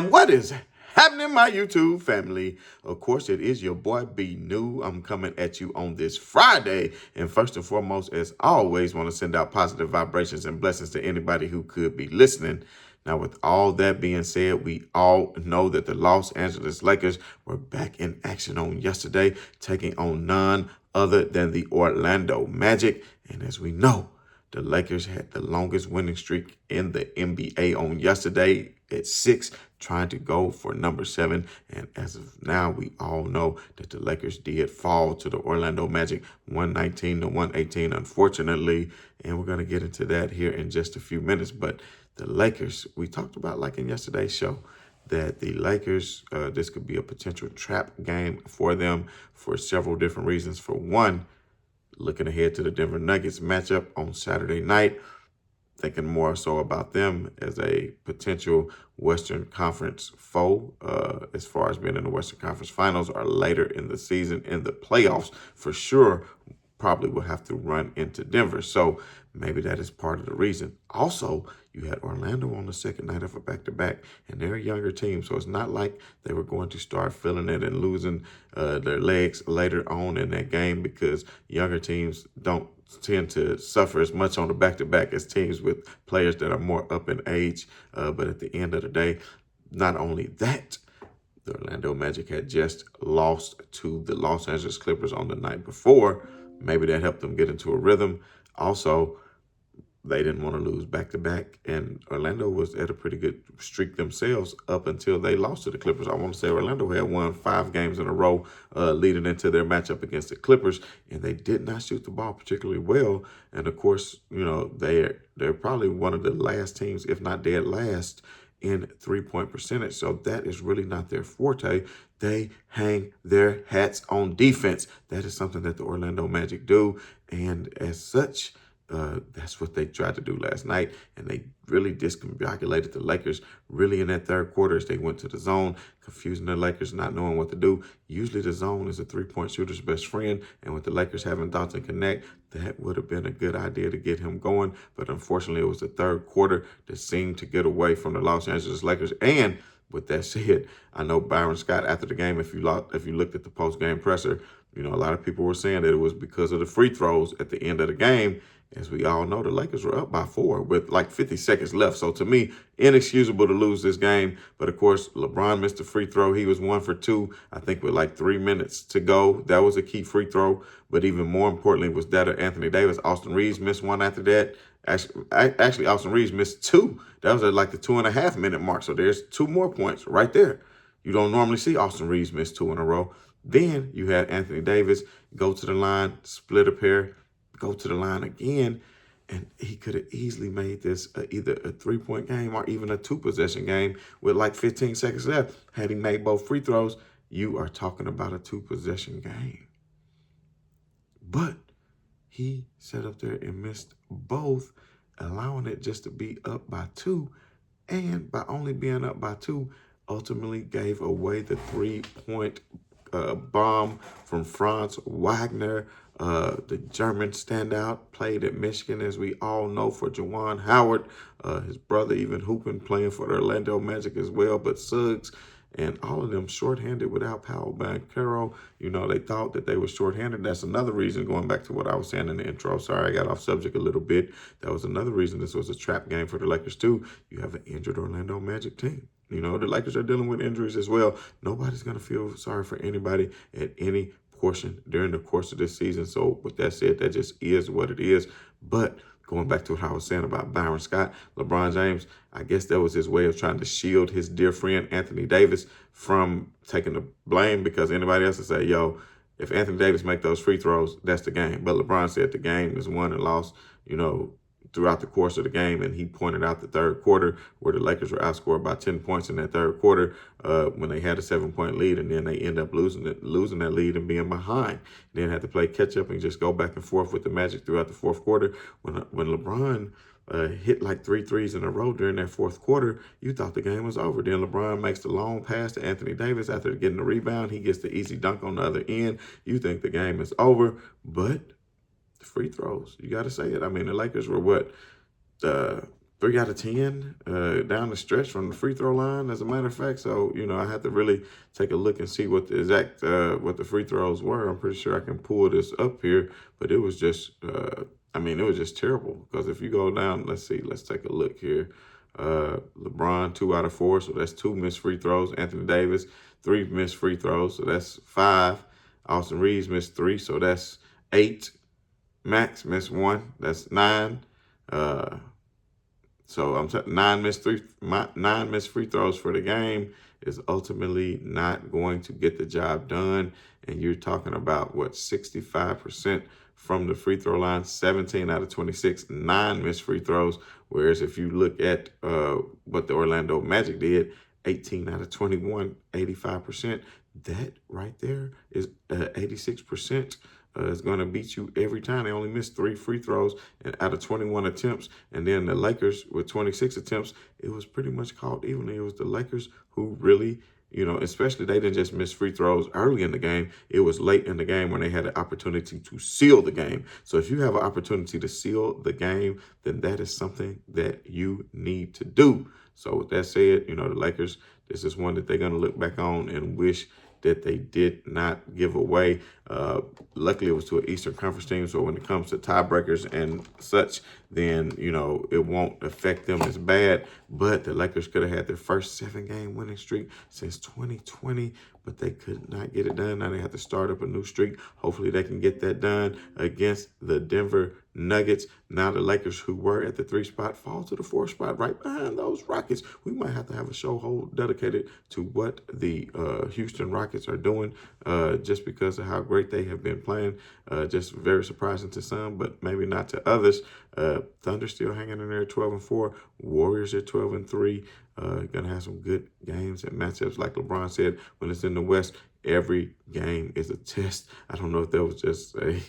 And what is happening, my YouTube family? Of course, it is your boy B New. I'm coming at you on this Friday. And first and foremost, as always, want to send out positive vibrations and blessings to anybody who could be listening. Now, with all that being said, we all know that the Los Angeles Lakers were back in action on yesterday, taking on none other than the Orlando Magic. And as we know, the Lakers had the longest winning streak in the NBA on yesterday at 6, trying to go for number 7. And as of now, we all know that the Lakers did fall to the Orlando Magic 119 to 118, unfortunately. And we're going to get into that here in just a few minutes. But the Lakers, we talked about like in yesterday's show, that the Lakers, this could be a potential trap game for them for several different reasons. For one, looking ahead to the Denver Nuggets matchup on Saturday night, thinking more so about them as a potential Western Conference foe as far as being in the Western Conference Finals or later in the season in the playoffs. For sure, probably will have to run into Denver. So maybe that is part of the reason. Also, you had Orlando on the second night of a back-to-back, and they're a younger team, so it's not like they were going to start feeling it and losing their legs later on in that game, because younger teams don't tend to suffer as much on the back-to-back as teams with players that are more up in age. But at the end of the day, not only that, the Orlando Magic had just lost to the Los Angeles Clippers on the night before. Maybe that helped them get into a rhythm. Also, they didn't want to lose back-to-back, and Orlando was at a pretty good streak themselves up until they lost to the Clippers. I want to say Orlando had won 5 games in a row leading into their matchup against the Clippers, and they did not shoot the ball particularly well. And, of course, you know, they're probably one of the last teams, if not dead last, in three-point percentage. So that is really not their forte. They hang their hats on defense. That is something that the Orlando Magic do, and as such, that's what they tried to do last night, and they really discombobulated the Lakers really in that third quarter as they went to the zone, confusing the Lakers, not knowing what to do. Usually the zone is a three-point shooter's best friend, and with the Lakers having Dalton Connect, that would have been a good idea to get him going. But unfortunately, it was the third quarter that seemed to get away from the Los Angeles Lakers. And with that said, I know Byron Scott after the game, if you looked at the post-game presser, you know, a lot of people were saying that it was because of the free throws at the end of the game. As we all know, the Lakers were up by 4 with like 50 seconds left. So to me, inexcusable to lose this game. But of course, LeBron missed a free throw. He was 1 for 2, I think, with like 3 minutes to go. That was a key free throw. But even more importantly was that of Anthony Davis. Austin Reeves missed one after that. Actually, Austin Reeves missed 2. That was at like the 2.5 minute mark. So there's 2 more points right there. You don't normally see Austin Reeves miss 2 in a row. Then you had Anthony Davis go to the line, split a pair, go to the line again, and he could have easily made this either a 3-point game or even a 2-possession game with like 15 seconds left. Had he made both free throws, you are talking about a 2-possession game. But he sat up there and missed both, allowing it just to be up by 2. And by only being up by 2, ultimately gave away the 3-point bomb from Franz Wagner, the German standout, played at Michigan, as we all know, for Juwan Howard. His brother even hooping, playing for the Orlando Magic as well, but Suggs. And all of them shorthanded without Paolo Banchero. You know, they thought that they were shorthanded. That's another reason, going back to what I was saying in the intro. Sorry, I got off subject a little bit. That was another reason this was a trap game for the Lakers, too. You have an injured Orlando Magic team. You know, the Lakers are dealing with injuries as well. Nobody's going to feel sorry for anybody at any portion during the course of this season. So with that said, that just is what it is. But going back to what I was saying about Byron Scott, LeBron James, I guess that was his way of trying to shield his dear friend Anthony Davis from taking the blame, because anybody else would say, yo, if Anthony Davis make those free throws, that's the game. But LeBron said the game is won and lost, you know, throughout the course of the game, and he pointed out the third quarter where the Lakers were outscored by 10 points in that third quarter when they had a 7-point lead, and then they end up losing that lead and being behind. Then had to play catch up and just go back and forth with the Magic throughout the fourth quarter. When LeBron hit like 3 threes in a row during that fourth quarter, you thought the game was over. Then LeBron makes the long pass to Anthony Davis after getting the rebound. He gets the easy dunk on the other end. You think the game is over, but free throws, you got to say it. I mean, the Lakers were 3 out of 10 down the stretch from the free throw line, as a matter of fact. So, I had to really take a look and see what the exact what the free throws were. I'm pretty sure I can pull this up here, but it was just it was just terrible. Because if you go down, let's take a look here. LeBron 2 out of 4, so that's 2 missed free throws. Anthony Davis 3 missed free throws, so that's 5. Austin Reeves missed 3, so that's 8. Max missed 1, that's 9. So I'm 9 missed free throws for the game is ultimately not going to get the job done. And you're talking about 65% from the free throw line, 17 out of 26, 9 missed free throws. Whereas if you look at what the Orlando Magic did, 18 out of 21, 85%. That right there is 86%. Is going to beat you every time. They only missed 3 free throws out of 21 attempts. And then the Lakers with 26 attempts, it was pretty much called evenly. It was the Lakers who really, especially they didn't just miss free throws early in the game. It was late in the game when they had the opportunity to seal the game. So if you have an opportunity to seal the game, then that is something that you need to do. So with that said, the Lakers, this is one that they're going to look back on and wish that they did not give away. Luckily, it was to an Eastern Conference team, so when it comes to tiebreakers and such, then, it won't affect them as bad. But the Lakers could have had their first 7-game winning streak since 2020, but they could not get it done. Now they have to start up a new streak. Hopefully they can get that done against the Denver Nuggets. Now the Lakers, who were at the 3 spot, fall to the 4 spot right behind those Rockets. We might have to have a show whole dedicated to what the Houston Rockets are doing just because of how great they have been playing. Just very surprising to some, but maybe not to others. Thunder still hanging in there at 12-4. Warriors at 12-3. Gonna have some good games and matchups. Like LeBron said, when it's in the West, every game is a test. I don't know if that was just a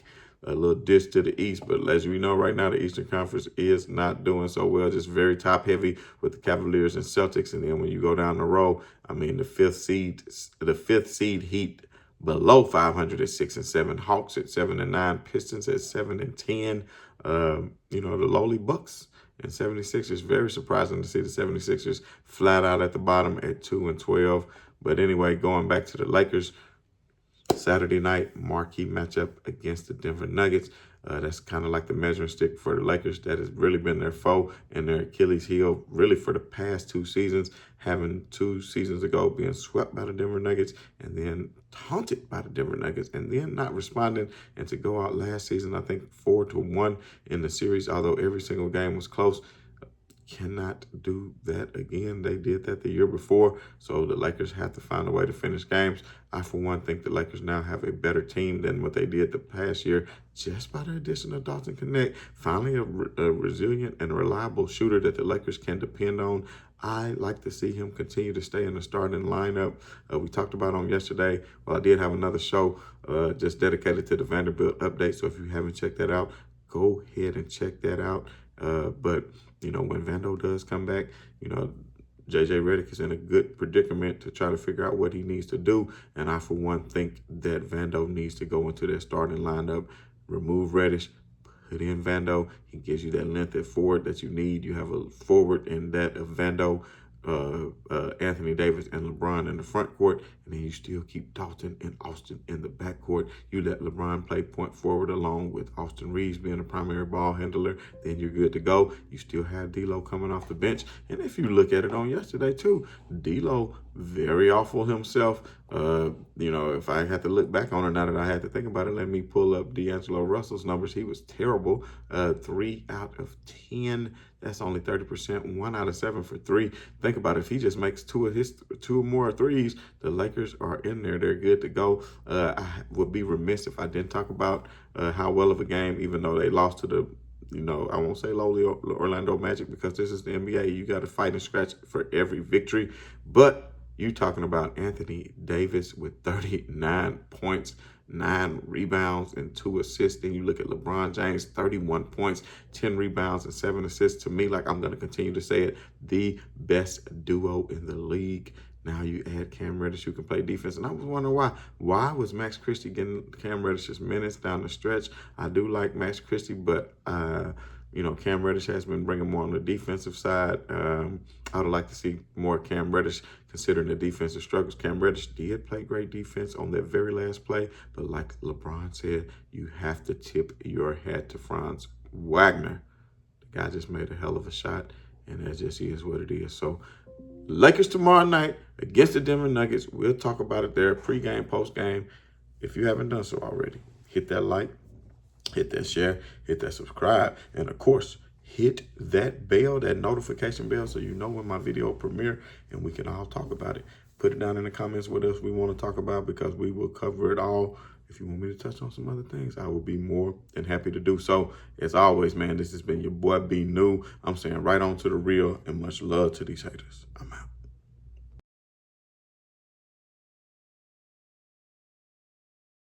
little dish to the East, but as we know right now, the Eastern Conference is not doing so well. Just very top heavy with the Cavaliers and Celtics. And then when you go down the row, the fifth seed Heat below 500 at 6-7, Hawks at 7-9, Pistons at 7-10. The lowly Bucks and 76ers. Very surprising to see the 76ers flat out at the bottom at 2-12. But anyway, going back to the Lakers, Saturday night marquee matchup against the Denver Nuggets. That's kind of like the measuring stick for the Lakers. That has really been their foe and their Achilles heel really for the past 2 seasons, having 2 seasons ago being swept by the Denver Nuggets and then taunted by the Denver Nuggets and then not responding, and to go out last season, I think 4-1 in the series, although every single game was close. Cannot do that again. They did that the year before, so the Lakers have to find a way to finish games. I, for one, think the Lakers now have a better team than what they did the past year just by the addition of Dalton Connect. Finally, a resilient and reliable shooter that the Lakers can depend on. I like to see him continue to stay in the starting lineup. We talked about on yesterday. Well, I did have another show just dedicated to the Vanderbilt update, so if you haven't checked that out, go ahead and check that out. But when Vando does come back, JJ Redick is in a good predicament to try to figure out what he needs to do. And I, for one, think that Vando needs to go into their starting lineup, remove Reddish, put in Vando. He gives you that length at forward that you need. You have a forward in that of Vando, Anthony Davis, and LeBron in the front court, and then you still keep Dalton and Austin in the back court. You let LeBron play point forward along with Austin Reeves being the primary ball handler, then you're good to go. You still have D'Lo coming off the bench, and if you look at it on yesterday too, D'Lo very awful himself. If I had to look back on it now that I had to think about it, let me pull up D'Angelo Russell's numbers. He was terrible. 3 out of 10. That's only 30%. 1 out of 7 for 3. Think about it. If he just makes 2 more threes, the Lakers are in there. They're good to go. I would be remiss if I didn't talk about how well of a game, even though they lost to the I won't say lowly Orlando Magic because this is the NBA. You got to fight and scratch for every victory. But you talking about Anthony Davis with 39 points, 9 rebounds, and 2 assists. Then you look at LeBron James, 31 points, 10 rebounds, and 7 assists. To me, like I'm going to continue to say it, the best duo in the league. Now you add Cam Reddish, who can play defense. And I was wondering why. Why was Max Christie getting Cam Reddish's minutes down the stretch? I do like Max Christie, but Cam Reddish has been bringing more on the defensive side. I would like to see more Cam Reddish considering the defensive struggles. Cam Reddish did play great defense on that very last play, but like LeBron said, you have to tip your hat to Franz Wagner. The guy just made a hell of a shot, and that just is what it is. So Lakers tomorrow night against the Denver Nuggets. We'll talk about it there, pregame, postgame. If you haven't done so already, hit that like, hit that share, hit that subscribe, and of course, hit that bell, that notification bell, so you know when my video premiere and we can all talk about it. Put it down in the comments what else we want to talk about, because we will cover it all. If you want me to touch on some other things, I will be more than happy to do so. As always, man, this has been your boy B New. I'm saying right on to the real, and much love to these haters. I'm out.